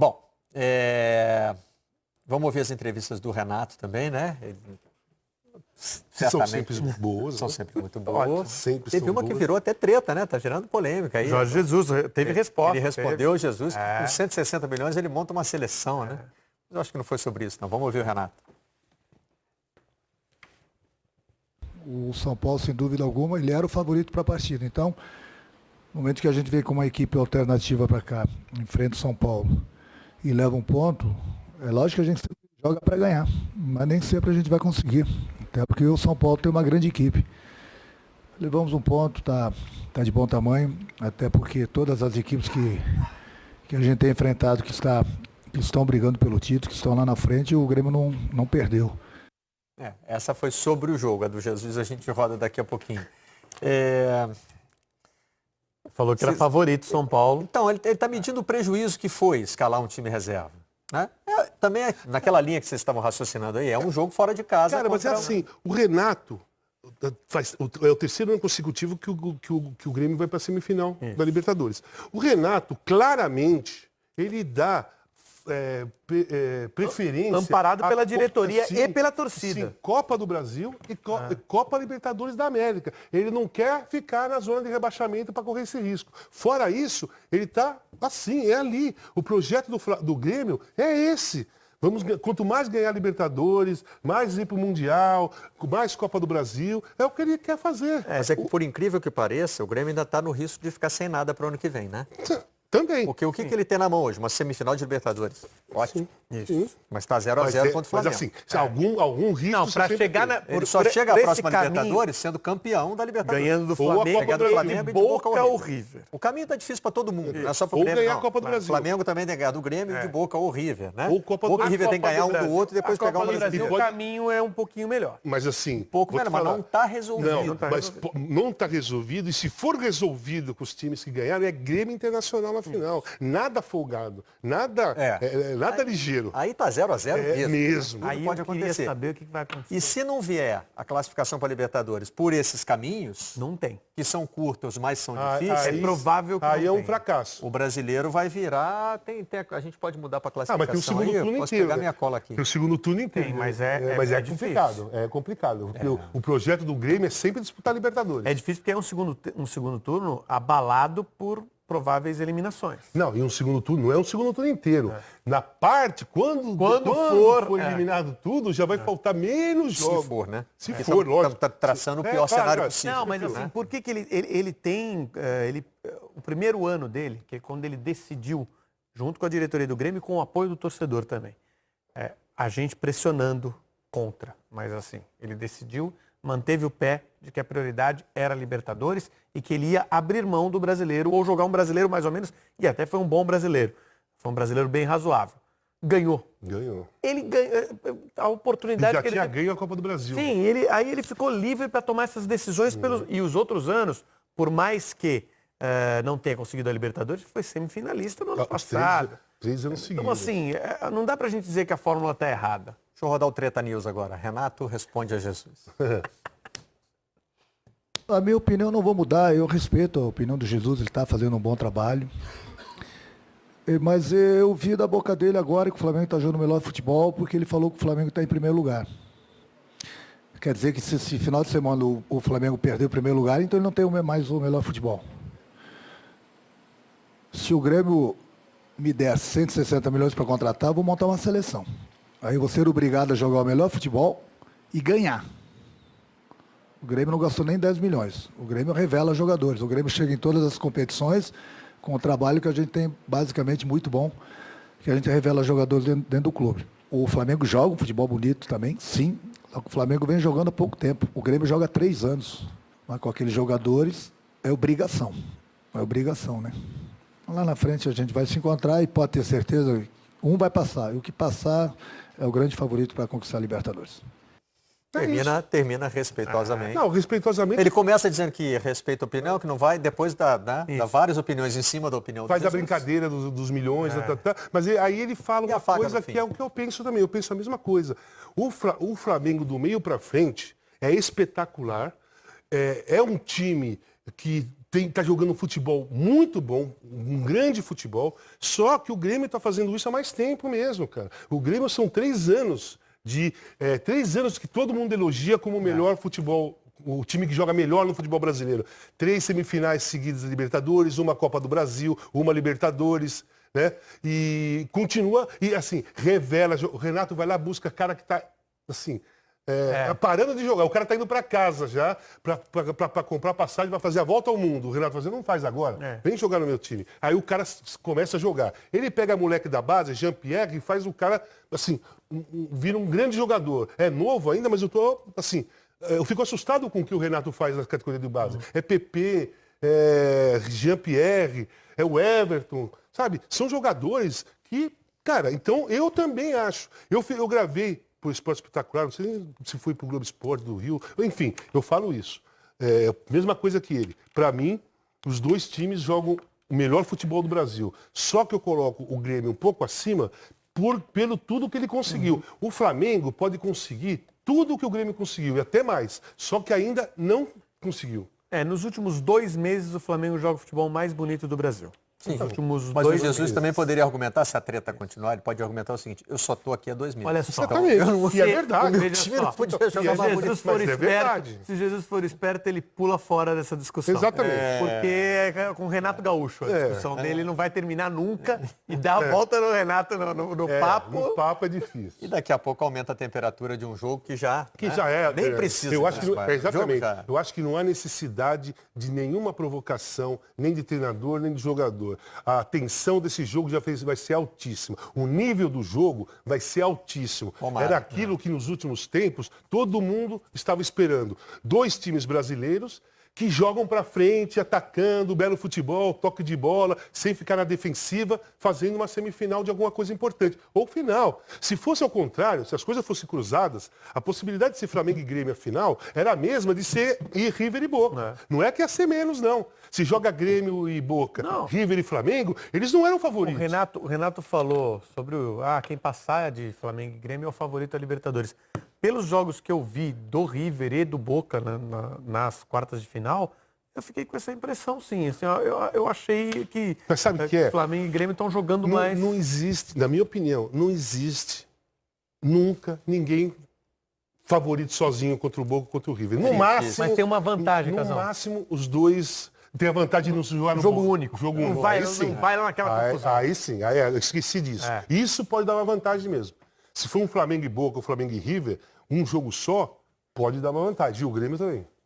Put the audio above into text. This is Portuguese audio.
Bom, vamos ouvir as entrevistas do Renato também, né? São sempre muito boas. São sempre muito boas. Sempre Teve uma que virou até treta, né? Tá gerando polêmica aí. Jorge Jesus teve resposta. Ele respondeu, Jesus, com 160 milhões ele monta uma seleção, né? Mas eu acho que não foi sobre isso, não. Vamos ouvir o Renato. O São Paulo, sem dúvida alguma, ele era o favorito para a partida. Então, no momento que a gente vem com uma equipe alternativa para cá, enfrenta o São Paulo e leva um ponto, é lógico que a gente joga para ganhar, mas nem sempre a gente vai conseguir. Até porque o São Paulo tem uma grande equipe. Levamos um ponto, tá de bom tamanho, até porque todas as equipes que a gente tem enfrentado, que estão brigando pelo título, que estão lá na frente, o Grêmio não perdeu. Essa foi sobre o jogo, a do Jesus a gente roda daqui a pouquinho. Falou que era favorito São Paulo. Então, ele está medindo o prejuízo que foi escalar um time reserva. Né? Também naquela linha que vocês estavam raciocinando aí, é um jogo fora de casa. Cara, mas é assim, o Renato é o terceiro ano consecutivo que o Grêmio vai para a semifinal da Libertadores. O Renato, claramente, ele dá preferência... Amparado pela diretoria e pela torcida. Sim, Copa do Brasil e Copa Libertadores da América. Ele não quer ficar na zona de rebaixamento para correr esse risco. Fora isso, ele está assim, é ali. O projeto do Grêmio é esse. Quanto mais ganhar Libertadores, mais ir para o Mundial, mais Copa do Brasil, é o que ele quer fazer. Mas é que, por incrível que pareça, o Grêmio ainda está no risco de ficar sem nada para o ano que vem, né? Também. Porque o que ele tem na mão hoje? Uma semifinal de Libertadores. Ótimo. Isso. Mas está 0-0 contra o Flamengo. Mas assim, se algum risco... Não, para chegar ele só chega à próxima Libertadores sendo campeão da Libertadores. Ganhando do Flamengo, Flamengo de Boca ao River. O caminho está difícil para todo mundo. Não é só para o Ou Grêmio, ganhar não. a Copa do Brasil. O Flamengo também tem que ganhar do Grêmio e de Boca ou River, né? Ou Copa do Boca e River tem que ganhar um do outro e depois pegar um do Brasil. O caminho é um pouquinho melhor. Mas assim... Pouco melhor, mas não está resolvido. Não está resolvido. E se for resolvido com os times que ganharam, é Grêmio Internacional na final. Nada folgado. Nada ligeiro. Aí está 0-0 mesmo. Aí pode acontecer. Saber o que vai acontecer. E se não vier a classificação para a Libertadores por esses caminhos... Não tem. Que são curtos, mas são difíceis... É provável que aí não é um tenha. fracasso. O brasileiro vai virar... A gente pode mudar para a classificação. Mas tem o segundo turno Posso inteiro. pegar minha cola aqui. Tem o segundo turno inteiro. Tem, mas é complicado. É complicado. Porque o projeto do Grêmio é sempre disputar a Libertadores. É difícil porque é um segundo turno abalado por prováveis eliminações. Não, e um segundo turno não é um segundo turno inteiro. Na parte, quando for eliminado tudo, já vai faltar menos jogos. Se for, né? Se for, lógico. Está traçando o pior cenário possível. Não, mas assim, por que ele tem... o primeiro ano dele, que é quando ele decidiu, junto com a diretoria do Grêmio, com o apoio do torcedor também, a gente pressionando contra. Mas assim, ele decidiu, manteve o pé de que a prioridade era a Libertadores e que ele ia abrir mão do brasileiro ou jogar um brasileiro mais ou menos, e até foi um bom brasileiro. Foi um brasileiro bem razoável. Ganhou. Ele ganhou a oportunidade... Ele já tinha ganho a Copa do Brasil. Sim, aí ele ficou livre para tomar essas decisões. E os outros anos, por mais que não tenha conseguido a Libertadores, foi semifinalista no ano passado. 3 anos seguidos. Então assim, não dá pra gente dizer que a fórmula está errada. Deixa eu rodar o Treta News agora. Renato responde a Jesus. A minha opinião eu não vou mudar, eu respeito a opinião do Jesus, ele está fazendo um bom trabalho. Mas eu vi da boca dele agora que o Flamengo está jogando o melhor futebol porque ele falou que o Flamengo está em primeiro lugar. Quer dizer que se final de semana o Flamengo perder o primeiro lugar, então ele não tem mais o melhor futebol. Se o Grêmio me der 160 milhões para contratar, eu vou montar uma seleção. Aí eu vou ser obrigado a jogar o melhor futebol e ganhar. O Grêmio não gastou nem 10 milhões. O Grêmio revela jogadores. O Grêmio chega em todas as competições com o trabalho que a gente tem basicamente muito bom, que a gente revela jogadores dentro do clube. O Flamengo joga um futebol bonito também, sim. Só que o Flamengo vem jogando há pouco tempo. O Grêmio joga há 3 anos. Mas com aqueles jogadores é obrigação. É obrigação, né? Lá na frente a gente vai se encontrar e pode ter certeza, um vai passar. E o que passar é o grande favorito para conquistar a Libertadores. Termina respeitosamente. Não, respeitosamente. Ele começa dizendo que respeita a opinião, que não vai, depois dá várias opiniões em cima da opinião Faz do a brincadeira dos milhões, mas aí ele fala uma coisa que é o que eu penso também. Eu penso a mesma coisa. O Flamengo do meio para frente é espetacular, é um time que tá jogando um futebol muito bom, um grande futebol, só que o Grêmio está fazendo isso há mais tempo mesmo, cara. O Grêmio são 3 anos 3 anos que todo mundo elogia como o melhor futebol, o time que joga melhor no futebol brasileiro. 3 semifinais seguidas da Libertadores, uma Copa do Brasil, uma Libertadores, né? E continua, e assim, revela, o Renato vai lá, busca cara que tá, assim, parando de jogar. O cara tá indo para casa já, para comprar passagem, para fazer a volta ao mundo. O Renato fazendo, não faz agora, vem jogar no meu time. Aí o cara começa a jogar. Ele pega a moleque da base, Jean-Pierre, e faz o cara, assim, vira um grande jogador. É novo ainda, mas eu tô, assim, eu fico assustado com o que o Renato faz na categoria de base. É PP, Jean-Pierre, é o Everton, sabe? São jogadores que, cara, então eu também acho. Eu gravei para o Esporte Espetacular, não sei se foi para o Globo Esporte do Rio, enfim, eu falo isso. Mesma coisa que ele. Para mim, os 2 times jogam o melhor futebol do Brasil. Só que eu coloco o Grêmio um pouco acima pelo tudo que ele conseguiu. O Flamengo pode conseguir tudo que o Grêmio conseguiu e até mais, só que ainda não conseguiu. Nos últimos 2 meses o Flamengo joga o futebol mais bonito do Brasil. Sim, Nos últimos mas o 2 Jesus meses. também poderia argumentar, se a treta continuar, ele pode argumentar o seguinte, eu só estou aqui há 2 meses. Olha só. Exatamente. E é verdade. Veja time não só, podia se jogar mais bonito, Jesus for mas é esperto, verdade. se Jesus for esperto, ele pula fora dessa discussão. Exatamente. Porque é com o Renato Gaúcho. A discussão dele não vai terminar nunca e dá a volta no Renato no papo. No papo é difícil. E daqui a pouco aumenta a temperatura de um jogo que já, Nem precisa. Eu acho que, disso, exatamente. já- Eu acho que não há necessidade de nenhuma provocação, nem de treinador, nem de jogador. A tensão desse jogo vai ser altíssima. O nível do jogo vai ser altíssimo. Tomara. Era aquilo que nos últimos tempos todo mundo estava esperando. 2 times brasileiros que jogam para frente, atacando, belo futebol, toque de bola, sem ficar na defensiva, fazendo uma semifinal de alguma coisa importante. Ou final. Se fosse ao contrário, se as coisas fossem cruzadas, a possibilidade de ser Flamengo e Grêmio a final era a mesma de ser River e Boca. Não é que ia ser menos, não. Se joga Grêmio e Boca, River e Flamengo, eles não eram favoritos. O Renato falou sobre quem passar de Flamengo e Grêmio é o favorito da Libertadores. Pelos jogos que eu vi do River e do Boca nas quartas de final, eu fiquei com essa impressão, sim. Assim, eu achei que Mas sabe o que é? Flamengo e Grêmio estão jogando mais. Não existe, na minha opinião, não existe nunca ninguém favorito sozinho contra o Boca ou contra o River. No máximo, mas tem uma vantagem, no Casão. máximo, os dois têm a vantagem de não jogar no Jogo Boca. único. Jogo Não único. vai, Aí não sim. vai lá naquela confusão. Aí sim, eu esqueci disso. Isso pode dar uma vantagem mesmo. Se for um Flamengo e Boca ou Flamengo e River, um jogo só, pode dar uma vantagem. E o Grêmio também.